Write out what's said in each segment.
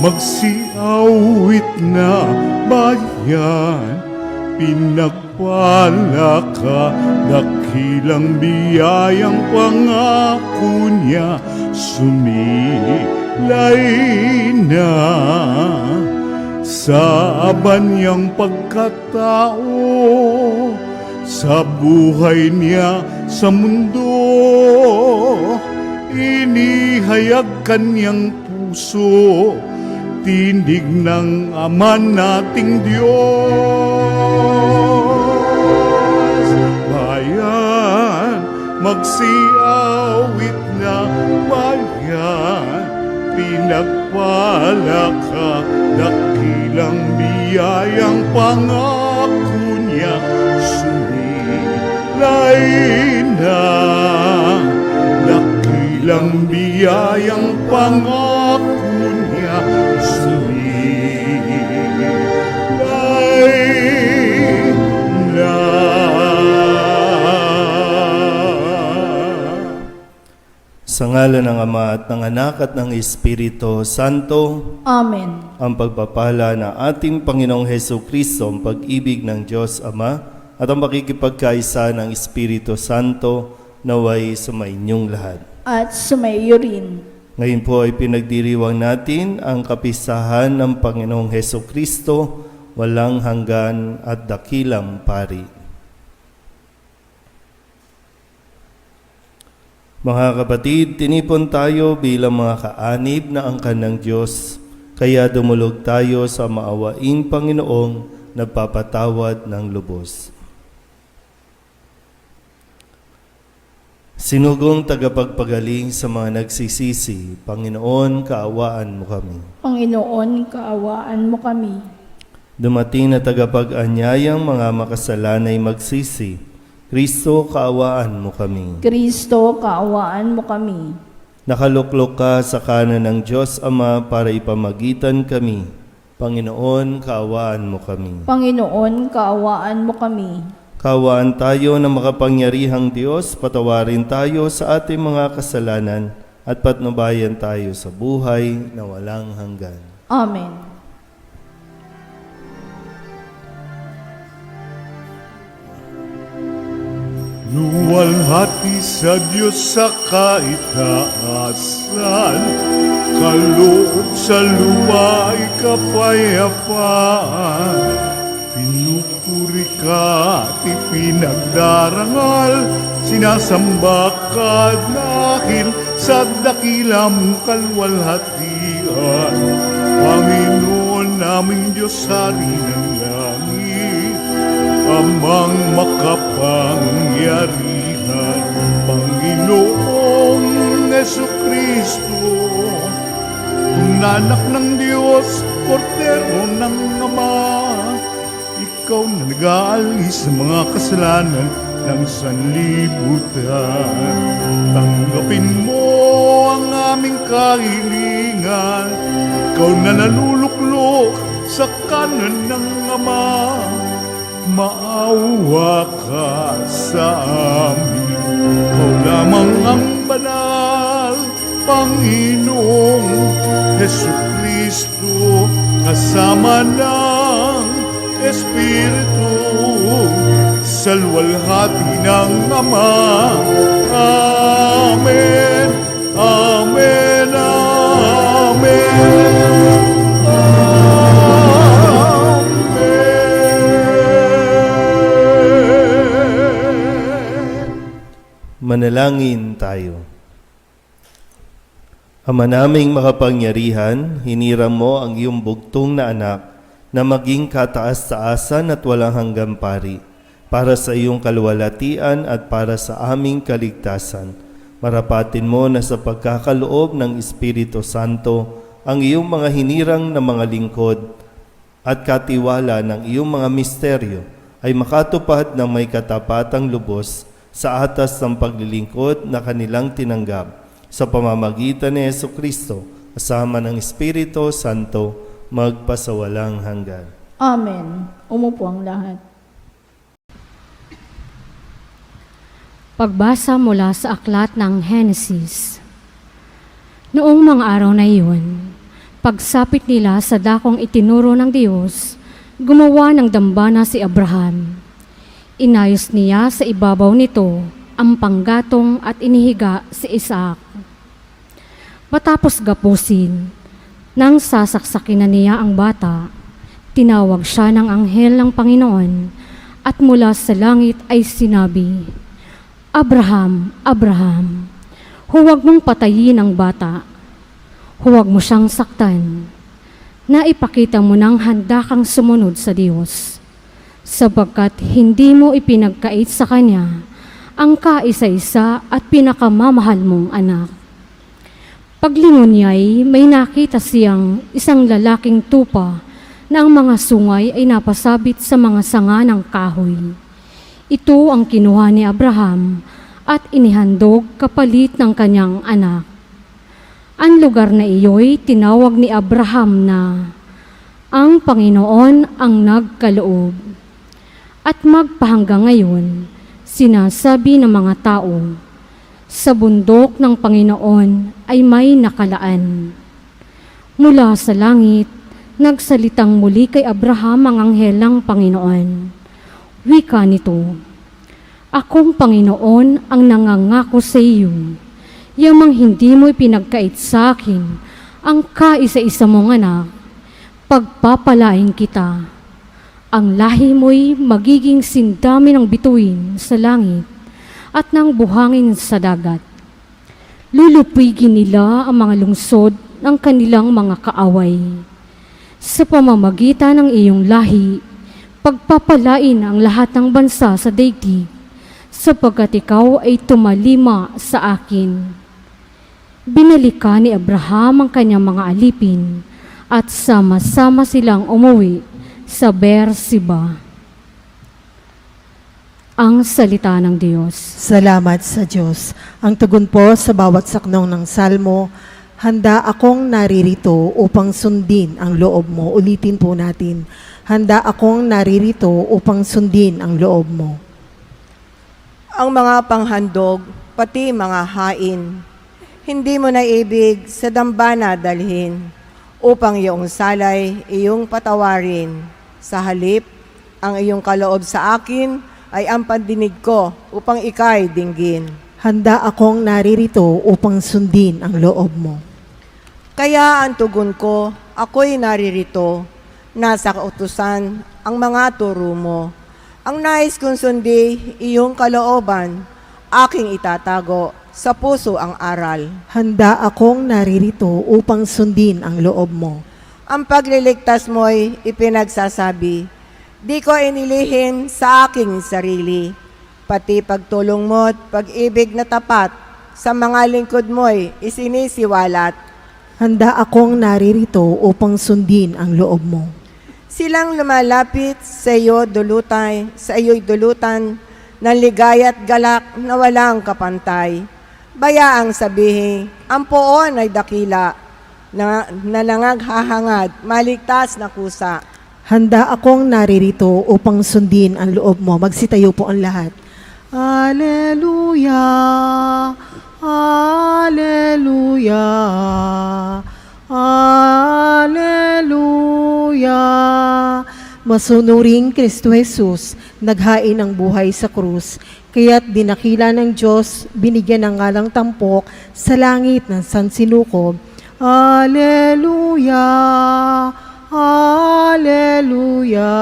magsiawit na bayan. Pinagpala ka, dakilang biyayang pangako niya, sumilay na sa abanyang pagkatao, sa buhay niya sa mundo. Inihayag kanyang puso, tinig ng Ama nating Diyos. Bayan, magsiawit na bayan, pinagpala ka, dakilang biyayang pangako niya, sumilay na. Dakilang biyayang pangako niya, Sa ngalan ng Ama at ng Anak at ng Espiritu Santo. Amen. Ang pagpapala ng ating Panginoong Hesukristo, ang pag-ibig ng Diyos Ama, at ang makikipagkaisa ng Espiritu Santo naway sumainyong lahat. At sumaiyo rin. Ngayon po ay pinagdiriwang natin ang kapistahan ng Panginoong Hesukristo, walang hanggan at dakilang pari. Mga kapatid, tinipon tayo bilang mga kaanib na angkan ng Diyos, kaya dumulog tayo sa maawaing Panginoong nagpapatawad ng lubos. Sinugong tagapagpagaling sa mga nagsisisi, Panginoon, kaawaan mo kami. Panginoon, kaawaan mo kami. Dumating na tagapag-anyayang mga makasalanay magsisi, Kristo, kaawaan mo kami. Kristo, kaawaan mo kami. Nakaluklok ka sa kanan ng Diyos Ama para ipamagitan kami. Panginoon, kaawaan mo kami. Panginoon, kaawaan mo kami. Kaawaan tayo ng makapangyarihang Diyos, patawarin tayo sa ating mga kasalanan at patnubayan tayo sa buhay na walang hanggan. Amen. Luwalhati sa Diyos sa kaitaasan, kaloob sa luwa'y kapayapaan. Pinupuri ka at ipinagdarangal, sinasamba ka dahil sa dakila mong kalwalhatian. Panginoon naming Diyos, Hari ng langit, Amang makapangyarihan, Panginoong Hesukristo, Anak ng Diyos, Kordero ng Ama, Ikaw na nag-aalis sa mga kasalanan ng sanlibutan. Tanggapin mo ang aming kahilingan, Ikaw na naluluklok sa kanan ng Ama. Maawa ka sa amin, Ikaw lamang ang banal, Panginoong Hesukristo, kasama ng Espiritu, sa luwalhati ng Ama. Amen, Amen, Amen. Manalangin tayo. Ama naming makapangyarihan, hiniram mo ang iyong bugtong na anak na maging kataas-taasan at walang hanggang pari para sa iyong kaluwalhatian at para sa aming kaligtasan. Marapatin mo na sa pagkakaloob ng Espiritu Santo ang iyong mga hinirang na mga lingkod at katiwala ng iyong mga misteryo ay makatupad ng may katapatang lubos sa atas ng paglilingkod na kanilang tinanggap sa pamamagitan ni Hesukristo kasama ng Espiritu Santo magpasawalang hanggan. Amen. Umupo ang lahat. Pagbasa mula sa aklat ng Henesis. Noong mga araw na iyon, Pagsapit nila sa dakong itinuro ng Diyos, gumawa ng dambana si Abraham. Inayos niya sa ibabaw nito ang panggatong at inihiga si Isaac. Matapos gapusin, nang sasaksakin na niya ang bata, tinawag siya ng anghel ng Panginoon at mula sa langit ay sinabi, "Abraham, Abraham, huwag mong patayin ang bata. Huwag mo siyang saktan. Naipakita mo nang handa kang sumunod sa Diyos, sapagkat hindi mo ipinagkait sa Kanya ang kaisa-isa at pinakamamahal mong anak." Paglingon niya'y may nakita siyang isang lalaking tupa na ang mga sungay ay napasabit sa mga sanga ng kahoy. Ito ang kinuha ni Abraham at inihandog kapalit ng kanyang anak. Ang lugar na iyo'y tinawag ni Abraham na ang Panginoon ang nagkaloob. At magpahanggang ngayon, sinasabi ng mga tao, sa bundok ng Panginoon ay may nakalaan. Mula sa langit, nagsalitang muli kay Abraham ang anghel ng Panginoon. Wika nito, "Akong Panginoon ang nangangako sa iyo, yamang hindi mo ipinagkait sa akin ang kaisa-isa mong anak, pagpapalain kita. Ang lahi mo'y magiging sindami ng bituin sa langit at ng buhangin sa dagat. Lulupigin nila ang mga lungsod ng kanilang mga kaaway. Sa pamamagitan ng iyong lahi, pagpapalain ang lahat ng bansa sa daigdig, sapagkat ikaw ay tumalima sa akin." Binalikan ni Abraham ang kanyang mga alipin at sama-sama silang umuwi sa Beersheba. Ang salita ng Diyos. Salamat sa Diyos. Ang tugon po sa bawat saknong ng salmo, handa akong naririto upang sundin ang loob mo. Ulitin po natin, handa akong naririto upang sundin ang loob mo. Ang mga panghandog, pati mga hain, hindi mo naibig sa dambana dalhin, upang iyong salay iyong patawarin. Sa halip, ang iyong kaloob sa akin ay ang pandinig ko upang ika'y dinggin. Handa akong naririto upang sundin ang loob mo. Kaya ang tugon ko, ako'y naririto, nasa kautusan ang mga turo mo. Ang nais kong sundi, iyong kalooban, aking itatago, sa puso ang aral. Handa akong naririto upang sundin ang loob mo. Ang pagliligtas mo'y ipinagsasabi, di ko inilihim sa aking sarili, pati pagtulong mo't pag-ibig na tapat, sa mga lingkod mo'y isinisiwalat. Handa akong naririto upang sundin ang loob mo. Silang lumalapit sa iyo'y dulutan, ng ligaya at galak na walang kapantay. Bayaang sabihin, ang poon ay dakila, na nangaghahangad, maligtas na kusa. Handa akong naririto upang sundin ang loob mo. Magsitayo po ang lahat. Alleluia, Alleluia, Alleluia. Masunuring Kristo Jesus, naghain ng buhay sa krus, kaya't dinakila ng Diyos, binigyan ng ngalang tampok sa langit ng sansinukob. Alleluia, Alleluia,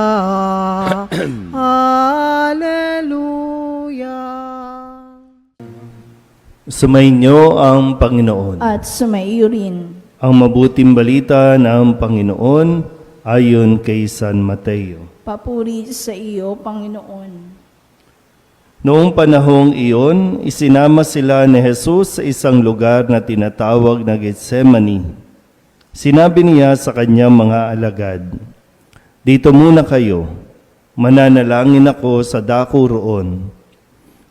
Alleluia. Sumainyo ang Panginoon. At sumaiyo rin. Ang mabuting balita ng Panginoon ayon kay San Mateo. Papuri sa iyo, Panginoon. Noong panahong iyon, isinama sila ni Jesus sa isang lugar na tinatawag na Getsemani. Sinabi niya sa kanyang mga alagad, "Dito muna kayo, mananalangin ako sa dako roon."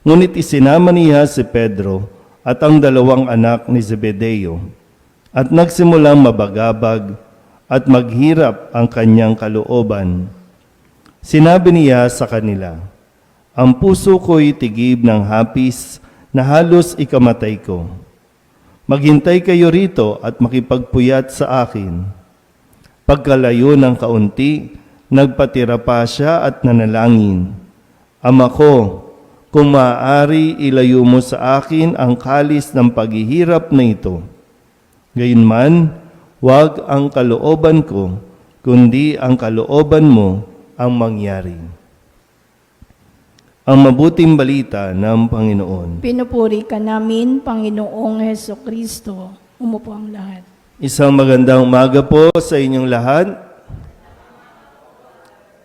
Ngunit isinama niya si Pedro at ang dalawang anak ni Zebedeo, at nagsimulang mabagabag at maghirap ang kanyang kalooban. Sinabi niya sa kanila, "Ang puso ko'y tigib ng hapis na halos ikamatay ko. Maghintay kayo rito at makipagpuyat sa akin." Pagkalayo ng kaunti, nagpatira pa siya at nanalangin. Ama ko, kung maaari ilayo mo sa akin ang kalis ng paghihirap na ito. Gayunman, huwag ang kalooban ko, kundi ang kalooban mo ang mangyari. Ang mabuting balita ng Panginoon. Pinupuri ka namin, Panginoong Heso Kristo. Umupo ang lahat. Isang magandang umaga po sa inyong lahat.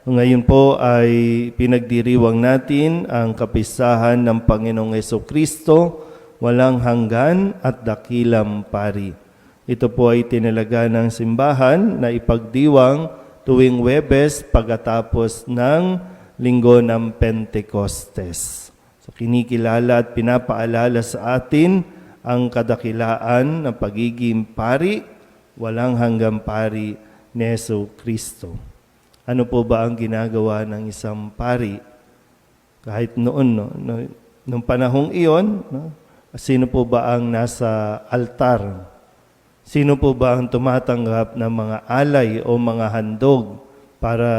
Ngayon po ay pinagdiriwang natin ang kapistahan ng Panginoong Jesucristo, walang hanggan at dakilang pari. Ito po ay tinalaga ng simbahan na ipagdiwang tuwing Huwebes pagkatapos ng linggo ng Pentecostes. So, kinikilala at pinapaalala sa atin ang kadakilaan ng pagiging pari, walang hanggang pari ni Jesucristo. Ano po ba ang ginagawa ng isang pari? Kahit noon, nung panahong iyon, sino po ba ang nasa altar? Sino po ba ang tumatanggap ng mga alay o mga handog para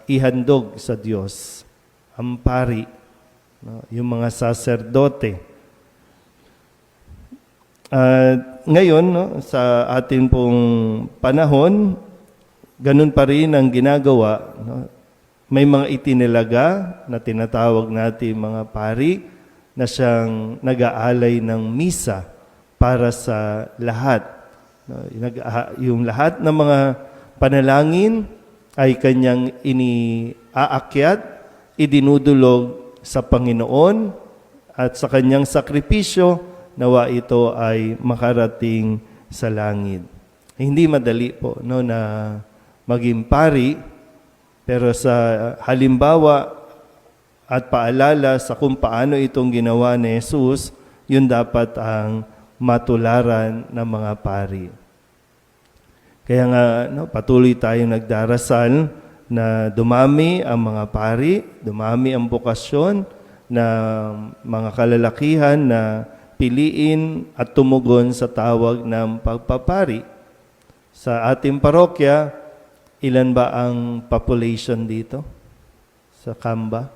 ihandog sa Diyos? Ang pari, yung mga saserdote. Ngayon, sa ating pong panahon, ganun pa rin ang ginagawa. May mga itinilaga na tinatawag natin mga pari na siyang nag-aalay ng misa para sa lahat. Yung lahat ng mga panalangin ay kanyang iniaakyat, idinudulog sa Panginoon at sa kanyang sakripisyo, nawa ito ay makarating sa langit. Hindi madali po na maging pari, pero sa halimbawa at paalala sa kung paano itong ginawa ni Jesus, yun dapat ang matularan ng mga pari. Kaya nga patuloy tayong nagdarasal na dumami ang mga pari, dumami ang bokasyon na mga kalalakihan na piliin at tumugon sa tawag ng pagpapari. Sa ating parokya, ilan ba ang population dito? Sa Kamba?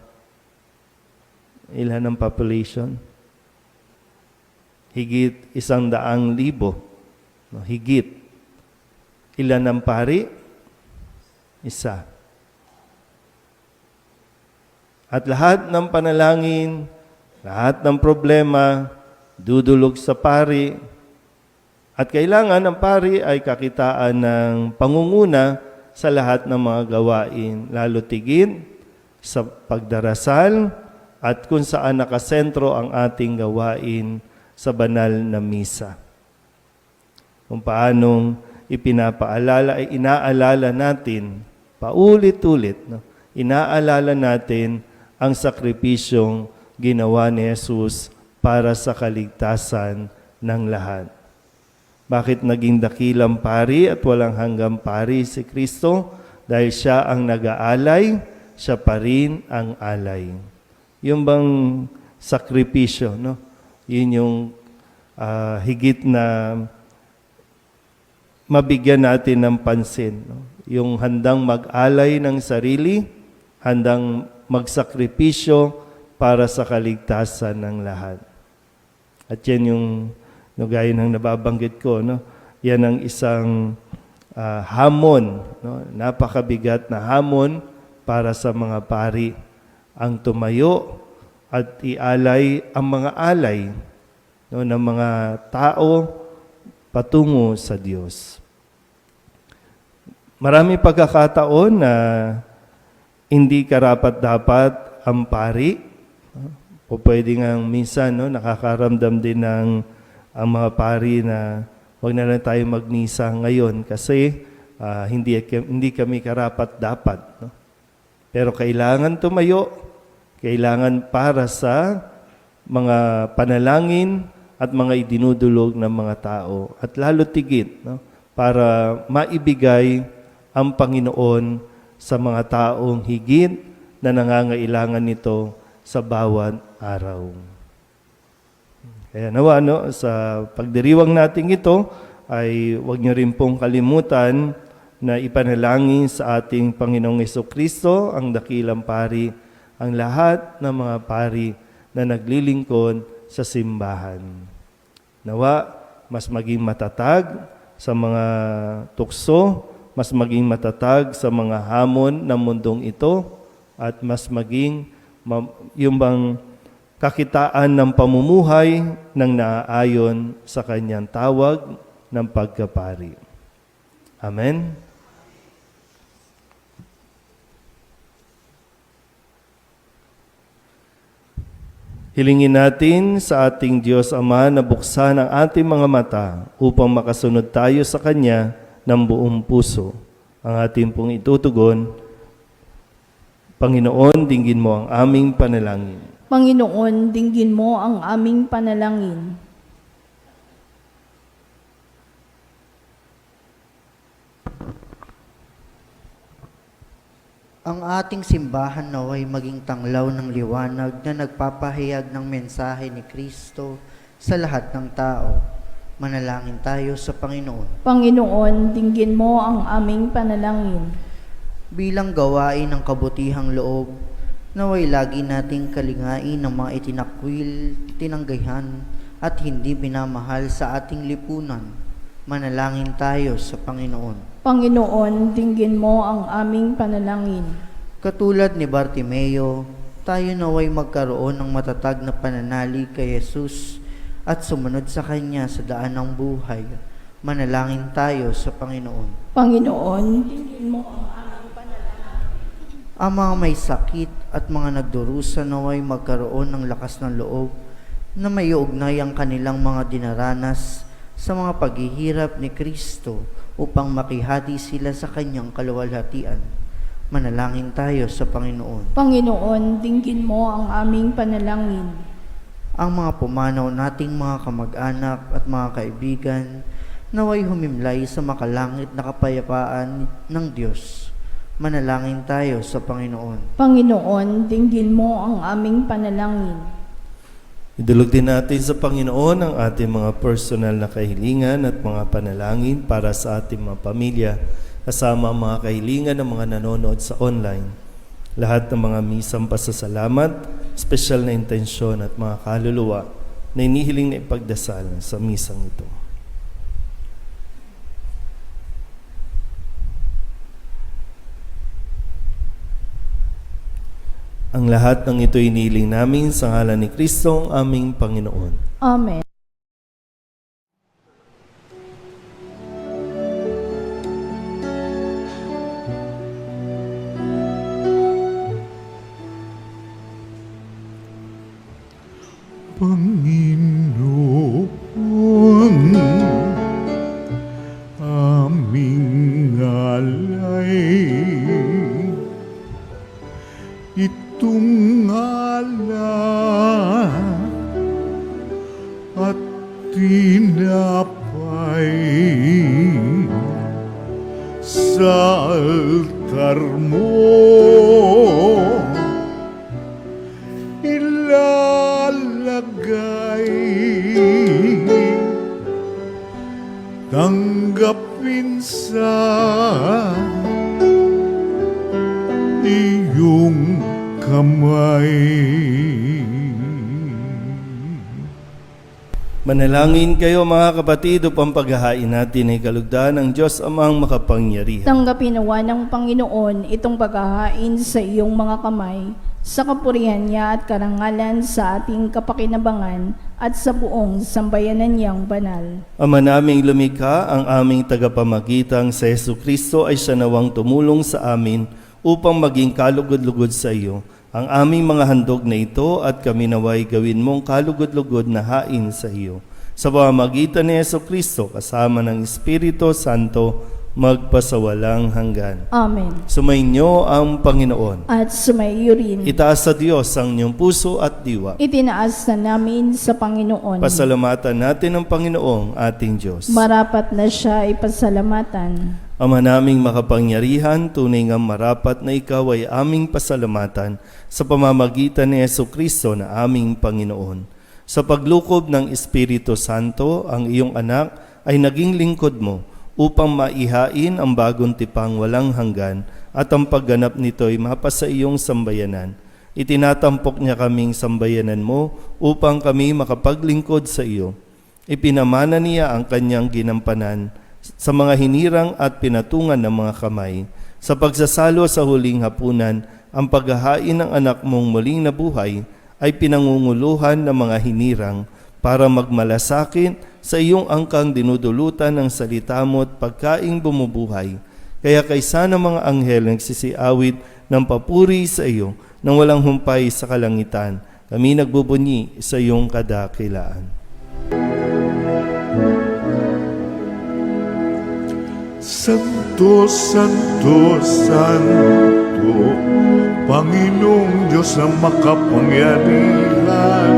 Ilan ang population? Higit 100,000. Higit. Ilan ang pari? Isa. At lahat ng panalangin, lahat ng problema, dudulog sa pari. At kailangan ang pari ay kakitaan ng pangunguna sa lahat ng mga gawain, lalo tigit sa pagdarasal at kung saan nakasentro ang ating gawain sa banal na misa. Kung paanong ipinapaalala ay inaalala natin, paulit-ulit, inaalala natin ang sakripisyong ginawa ni Jesus para sa kaligtasan ng lahat. Bakit naging dakilang pari at walang hanggang pari si Kristo? Dahil siya ang nag-aalay, siya pa rin ang alay. Yung bang sakripisyo, yun yung higit na mabigyan natin ng pansin. Yung handang mag-alay ng sarili, handang magsakripisyo para sa kaligtasan ng lahat. At yan yung gaya ng nababanggit ko, yan ang isang hamon, napakabigat na hamon para sa mga pari ang tumayo at ialay ang mga alay ng mga tao patungo sa Diyos. Marami pagkakataon na hindi karapat-dapat ang pari. O pwede nga minsan nakakaramdam din ng ang mga pari na wag na lang tayo magmisa ngayon kasi hindi kami karapat-dapat. Pero kailangan tumayo, kailangan para sa mga panalangin at mga idinudulog ng mga tao. At lalo tigit para maibigay ang Panginoon sa mga taong higit na nangangailangan nito sa bawat araw. Kaya nawa, sa pagdiriwang natin ito, ay huwag niyo rin pong kalimutan na ipanalangin sa ating Panginoong Hesukristo, ang dakilang pari, ang lahat ng mga pari na naglilingkod sa simbahan. Nawa, mas maging matatag sa mga tukso, mas maging matatag sa mga hamon ng mundong ito, at mas maging yung bang kakitaan ng pamumuhay ng naaayon sa kanyang tawag ng pagkapari. Amen. Hilingin natin sa ating Diyos Ama na buksan ang ating mga mata upang makasunod tayo sa Kanya ng buong puso. Ang ating pong itutugon, Panginoon, dinggin mo ang aming panalangin. Panginoon, dinggin mo ang aming panalangin. Ang ating simbahan naway maging tanglaw ng liwanag na nagpapahayag ng mensahe ni Kristo sa lahat ng tao. Manalangin tayo sa Panginoon. Panginoon, dinggin mo ang aming panalangin. Bilang gawain ng kabutihang loob, naway lagi nating kalingain ng mga itinakwil, tinanggihan, at hindi binamahal sa ating lipunan. Manalangin tayo sa Panginoon. Panginoon, dinggin mo ang aming panalangin. Katulad ni Bartimeo, tayo naway magkaroon ng matatag na pananalig kay Jesus at sumunod sa Kanya sa daan ng buhay. Manalangin tayo sa Panginoon. Panginoon, dinggin mo ang aming panalangin. Ang mga may sakit at mga nagdurusa naway magkaroon ng lakas ng loob na may ugnay ang kanilang mga dinaranas sa mga paghihirap ni Kristo upang makihati sila sa Kanyang kaluwalhatian. Manalangin tayo sa Panginoon. Panginoon, dinggin mo ang aming panalangin. Ang mga pumanaw nating mga kamag-anak at mga kaibigan naway humimlay sa makalangit na kapayapaan ng Diyos. Manalangin tayo sa Panginoon. Panginoon, dinggin mo ang aming panalangin. Idulog din natin sa Panginoon ang ating mga personal na kahilingan at mga panalangin para sa ating mga pamilya, kasama ang mga kahilingan ng mga nanonood sa online. Lahat ng mga misang pasasalamat, espesyal na intensyon at mga kaluluwa na inihiling na ipagdasal sa misang ito. Ang lahat ng ito inihiling namin sa ngalan ni Kristo, ang aming Panginoon. Amen. Panginoon, aming alay, itong alak at tinapay sa altar mo ilalagay, tanggapin sa iyong kamay. Manalangin kayo mga kapatid upang paghahain natin ay kalugdan ng Diyos Amang makapangyarihan. Tanggapin nawa ng Panginoon itong paghahain sa iyong mga kamay, sa kapurihan niya at karangalan sa ating kapakinabangan at sa buong sambayanan niyang banal. Ama naming lumikha, ang aming tagapamagitang sa Jesucristo ay siya nawang tumulong sa amin upang maging kalugod-lugod sa iyo. Ang aming mga handog na ito at kami naway gawin mong kalugod-lugod na hain sa iyo. Sa pamamagitan ni Jesucristo kasama ng Espiritu Santo, magpasawalang hanggan. Amen. Sumainyo ang Panginoon. At sumaiyo rin. Itaas sa Diyos ang inyong puso at diwa. Itinaas na namin sa Panginoon. Pasalamatan natin ang Panginoong ating Diyos. Marapat na siya ipasalamatan. Ama naming makapangyarihan, tunay nga marapat na ikaw ay aming pasalamatan sa pamamagitan ni Jesucristo na aming Panginoon. Sa paglukob ng Espiritu Santo, ang iyong anak ay naging lingkod mo upang maihain ang bagong tipang walang hanggan at ang pagganap nito'y mapasa iyong sambayanan. Itinatampok niya kaming sambayanan mo upang kami makapaglingkod sa iyo. Ipinamana niya ang kanyang ginampanan sa mga hinirang at pinatungan ng mga kamay. Sa pagsasalo sa huling hapunan, ang paghahain ng anak mong muling nabuhay ay pinangunguluhan ng mga hinirang para magmalasakit sa iyong angkang dinudulutan ng salita mo at pagkaing bumubuhay. Kaya kaysa ng mga anghel nagsisiawit ng papuri sa iyo nang walang humpay sa kalangitan, kami nagbubunyi sa iyong kadakilaan. Santo, Santo, Santo, Panginoong Diyos na makapangyarihan,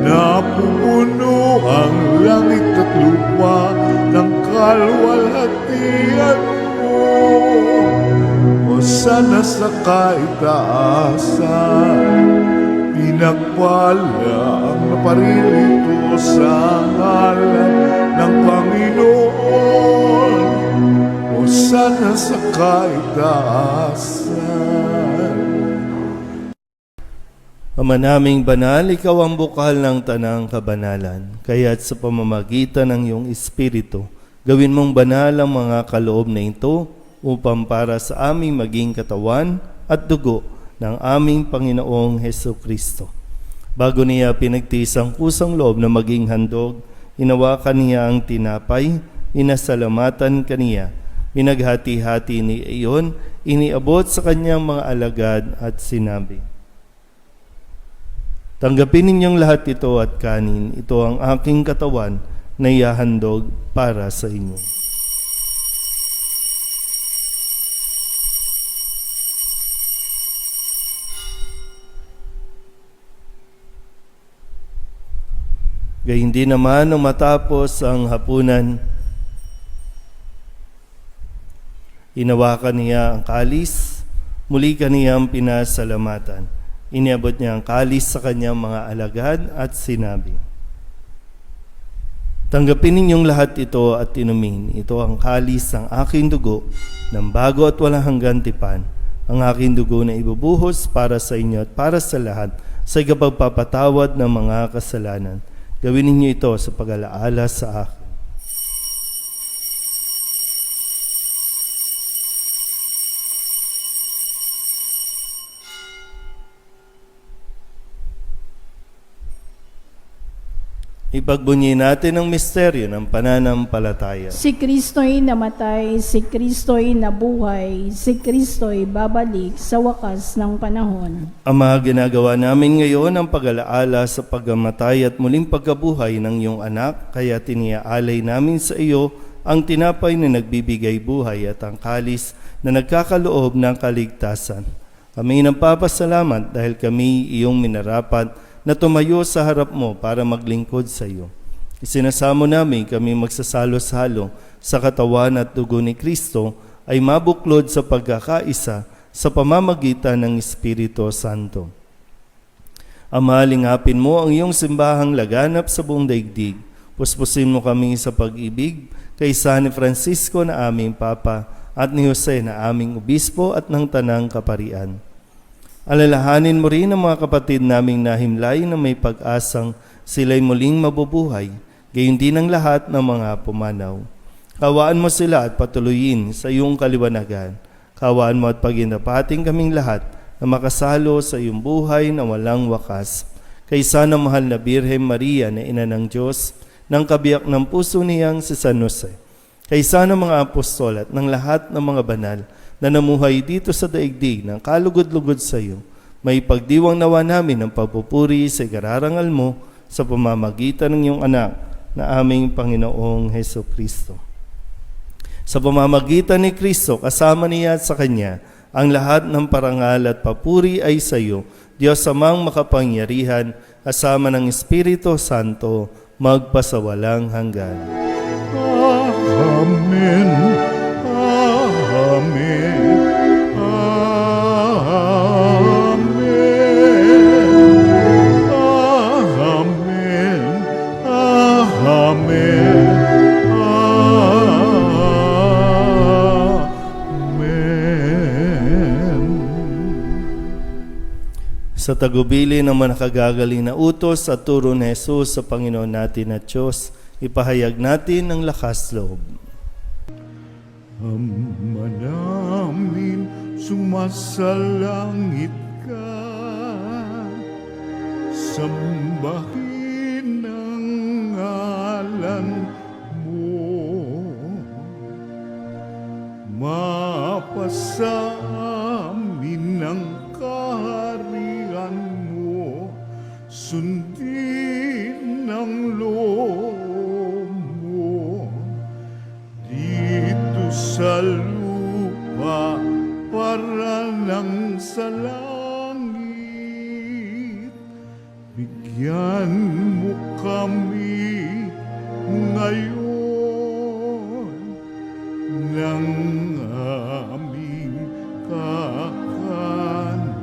napupuno ang langit at lupa ng kalwalhatian mo. Hosana sa kaitaasan, pinagpala ang naparirito sa ngalan ng Panginoon. Hosana sa kaitaasan. Ama naming banal, ikaw ang bukal ng tanang kabanalan. Kaya't sa pamamagitan ng iyong Espiritu, gawin mong banal ang mga kaloob na ito upang para sa aming maging katawan at dugo ng aming Panginoong Heso Kristo. Bago niya pinagtiis ang kusang loob na maging handog, hinawakan niya ang tinapay, inasalamatan kaniya, pinaghati-hati ni iyon, iniabot sa kanyang mga alagad at sinabi, "Tanggapin ninyong lahat ito at kanin, ito ang aking katawan na ihahandog para sa inyo." Gayun din naman nung matapos ang hapunan, hinawakan niya ang kalis, muli kaniyang pinasalamatan. Iniabot niya ang kalis sa kanyang mga alagad at sinabi, "Tanggapin ninyong lahat ito at inumin. Ito ang kalis ng aking dugo ng bago at walang hanggan tipan. Ang aking dugo na ibubuhos para sa inyo at para sa lahat sa ikapagpapatawad ng mga kasalanan. Gawin ninyo ito sa pag-alaala sa akin." Ipagbunyi natin ang misteryo ng pananampalataya. Si Kristo'y namatay, si Kristo'y nabuhay, si Kristo'y babalik sa wakas ng panahon. Ama, ginagawa namin ngayon ang pag-alaala sa pagkamatay at muling pagkabuhay ng iyong anak, kaya tiniaalay namin sa iyo ang tinapay na nagbibigay buhay at ang kalis na nagkakaloob ng kaligtasan. Kami nagpapasalamat dahil kami iyong minarapat na tumayo sa harap mo para maglingkod sa iyo. Isinasamo namin kami magsasalo-salo sa katawan at dugo ni Kristo ay mabuklod sa pagkakaisa sa pamamagitan ng Espiritu Santo. Ama, lingapin mo ang iyong simbahang laganap sa buong daigdig. Puspusin mo kami sa pag-ibig kay San Francisco na aming Papa at ni Jose na aming Obispo at ng Tanang Kaparian. Alalahanin mo rin ang mga kapatid naming nahimlay na may pag-asang sila'y muling mabubuhay, gayon din ang lahat ng mga pumanaw. Kawaan mo sila at patuloyin sa iyong kaliwanagan. Kawaan mo at paginapating kaming lahat na makasalo sa iyong buhay na walang wakas. Kaysa ng mahal na Birhen Maria na Ina ng Diyos, ng kabiyak ng puso niyang si San Jose. Kaysa ng mga apostol at ng lahat ng mga banal na namuhay dito sa daigdig ng kalugod-lugod sa iyo, may pagdiwang nawa namin ng pagpupuri sa ikararangal mo sa pamamagitan ng iyong anak na aming Panginoong Heso Kristo. Sa pamamagitan ni Kristo, kasama niya at sa Kanya, ang lahat ng parangal at papuri ay sa iyo, Diyos Amang makapangyarihan, kasama ng Espiritu Santo, magpasawalang hanggan. Amen. Amen. Amen. Amen. Amen. Sa tagubili ng manakagagaling na utos at turo ni Jesus sa Panginoon natin at Diyos, ipahayag natin ang lakas loob. Ama namin, sumasalangit ka, sambahin ang ngalan mo, mapasa amin ang kaharian mo, sundin ang loob mo, dito sa lupa para lang sa langit. Bigyan mo kami ngayon ng aming kakanin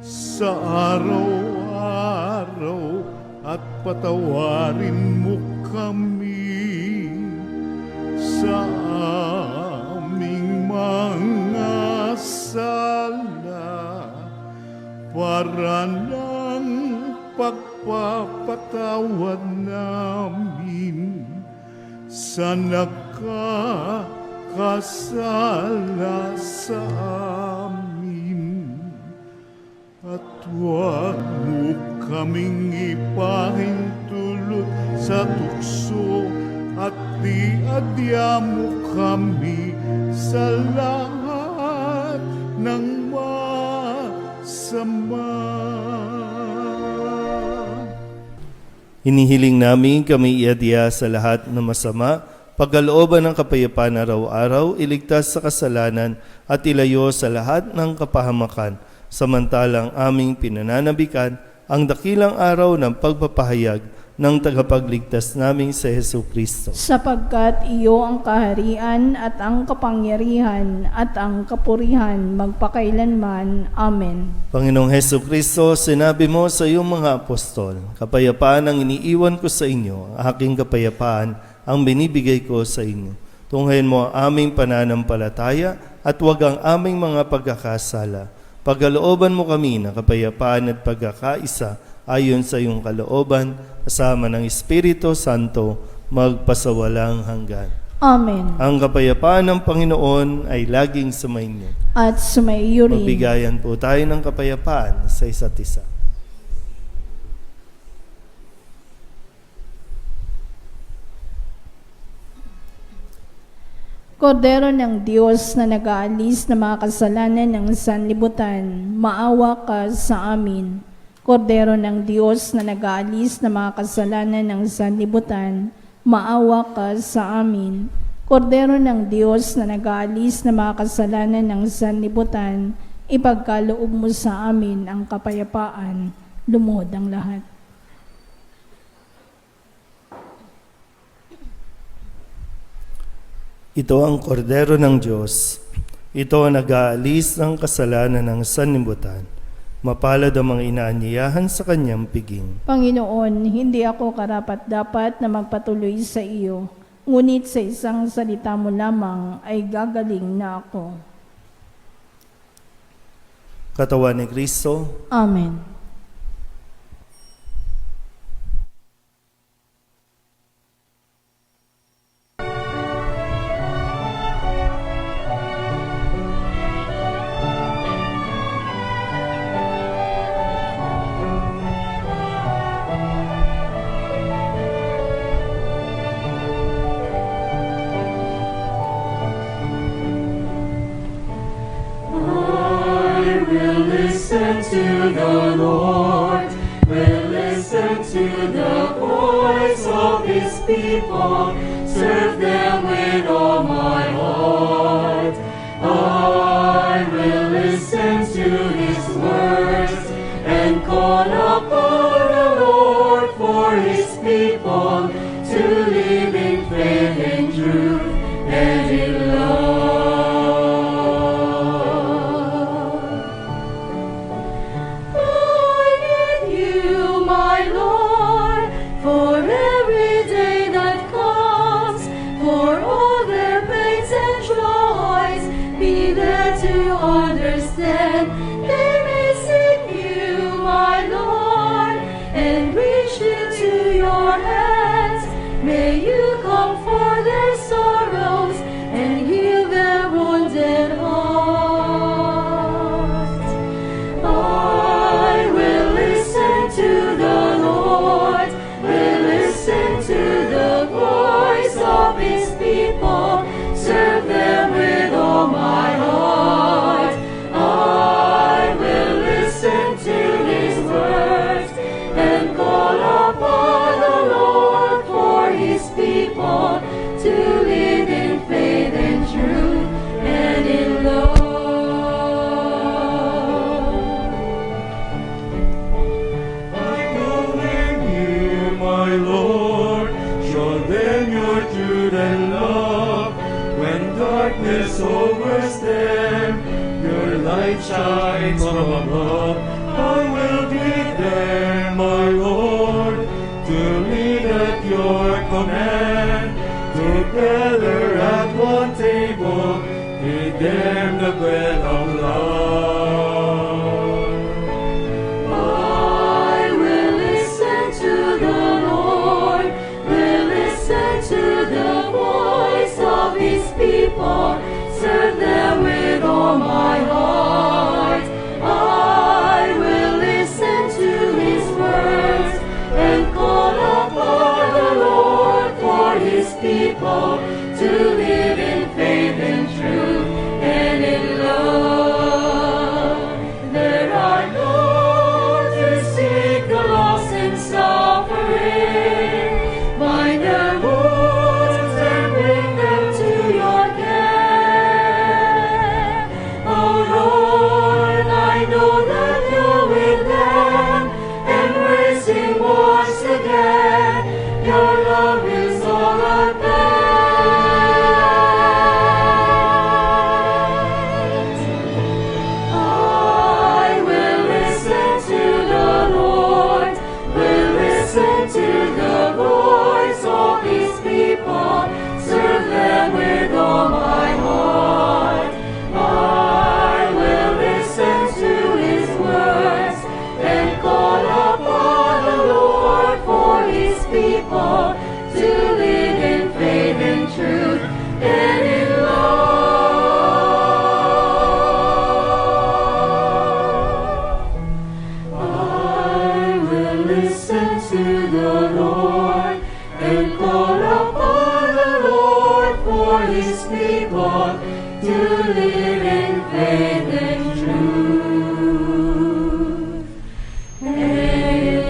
sa araw-araw, at patawarin mo kami sa aming mga sala, para ng pagpapatawad namin sa nagkakasala sa amin. At huwag mo kaming ipahintulot sa tukso, at diadya mo kami sa lahat ng masama. Hinihiling namin kami iadya sa lahat ng masama, pagkalooban ng kapayapaan araw-araw, iligtas sa kasalanan at ilayo sa lahat ng kapahamakan, samantalang aming pinananabikan ang dakilang araw ng pagpapahayag ng tagapagligtas naming si Jesucristo. Sapagkat iyo ang kaharian at ang kapangyarihan at ang kapurihan magpakailanman. Amen. Panginoong Jesucristo, sinabi mo sa iyong mga apostol, kapayapaan ang iniiwan ko sa inyo, aking kapayapaan ang binibigay ko sa inyo. Tunghayin mo ang aming pananampalataya at huwag ang aming mga pagkakasala. Pagkalooban mo kami ng kapayapaan at pagkakaisa ayon sa iyong kalooban, kasama ng Espiritu Santo, magpasawalang hanggan. Amen. Ang kapayapaan ng Panginoon ay laging sumainyo. At sumaiyo rin. Magbigayan po tayo ng kapayapaan sa isa't isa. Kordero ng Diyos na nag-aalis ng mga kasalanan ng sanlibutan, maawa ka sa amin. Kordero ng Diyos na nag-aalis ng mga kasalanan ng sanlibutan, maawa ka sa amin. Kordero ng Diyos na nag-aalis ng mga kasalanan ng sanlibutan, ipagkaloob mo sa amin ang kapayapaan. Lumuhod ang lahat. Ito ang kordero ng Diyos. Ito ang nag-aalis ng kasalanan ng sanlibutan. Mapalad ang mga inaanyayahan sa kanyang piging. Panginoon, hindi ako karapat-dapat na magpatuloy sa iyo, ngunit sa isang salita mo lamang ay gagaling na ako. Katawan ni Kristo. Amen. Listen to the Lord, will listen to the voice of His people, serve them with all my heart. I will listen to His words and call upon the Lord for His people to live in faith and truth and in love. Understand, they may say reach into your hands. May you comfort their sorrows and heal their wounded hearts. I will listen to the Lord, will listen to the voice of his people, serve them with all my heart. I will listen to his words and call upon the Lord for his people to live in faith and truth and in love. I will in you, my Lord, show them your truth and love. When darkness overs them, your light shines from above. I will be there, my Lord, to lead at your command. Together at one table, give them the bread of love. I will listen to the Lord, will listen to the voice of his people, serve them with all my heart. I will listen to his words and call upon the Lord for his people to live in faith and truth and in love. There are those who seek the lost and suffering, bind their wounds and bring them to your care. Oh Lord, I know that you're with them, embracing once again. Your love is all I bear. I will listen to the Lord, will listen to the voice of his people, serve them with all my heart. I will listen to his words and call upon the Lord for his people to live in faith and truth and in love. I will listen to the Lord and call upon the Lord for his people to live in faith and truth and in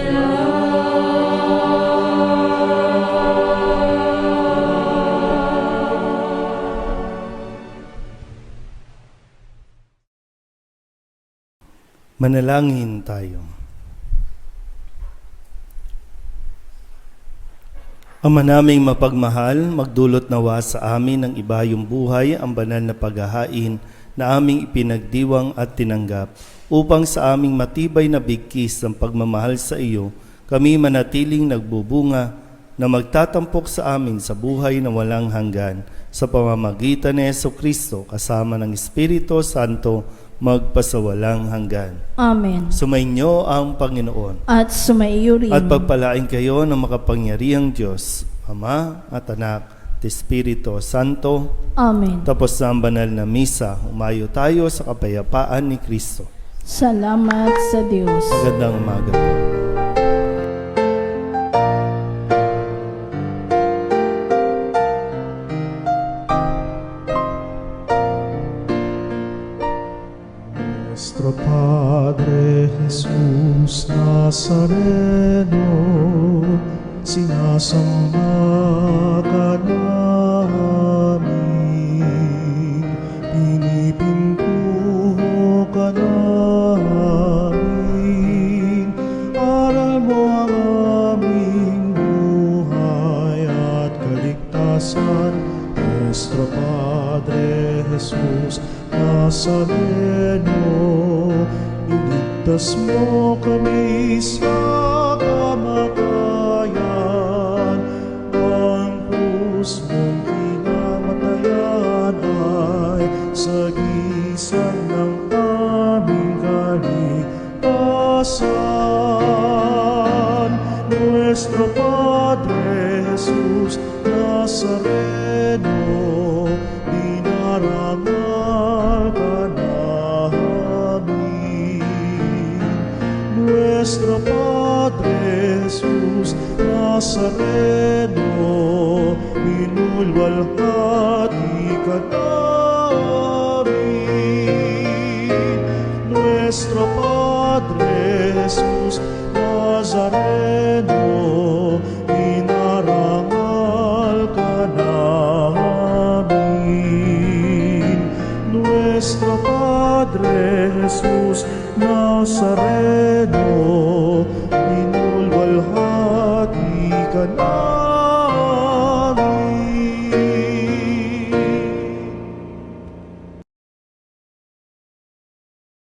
Manalangin tayo. Ama naming mapagmahal, magdulot nawa sa amin ng ibayong buhay ang banal na paghahain na aming ipinagdiwang at tinanggap, upang sa aming matibay na bigkis ng pagmamahal sa iyo, kami manatiling nagbubunga na magtatampok sa amin sa buhay na walang hanggan, sa pamamagitan ni Jesucristo kasama ng Espiritu Santo, magpasawalang hanggan. Amen. Sumainyo ang Panginoon. At sumaiyo rin. At pagpalain kayo ng makapangyarihang Diyos, Ama at Anak at Espiritu Santo. Amen. Tapos na ang banal na misa, umayo tayo sa kapayapaan ni Kristo. Salamat sa Diyos. Magandang umaga po. Nuestro Padre Jesús Nazareno, sinasamba ka namin, pinipintuho ka namin, aral mo ang aming buhay at kaligtasan. Nuestro Padre Jesús Nazareno, iligtas mo kami sa kamatayan, ang krus mong pinamatayan ay sagisag ng aming kaligtasan. Nuestro Padre Jesus Nazareno, dinarangal ka namin. Nuestro Padre Jesus Nazareno, minulwalhati ka namin. Nuestro Padre Jesus Nazareno, dinarangal ka namin. Nuestro Padre Jesus Nazareno, minulwalhati ka namin.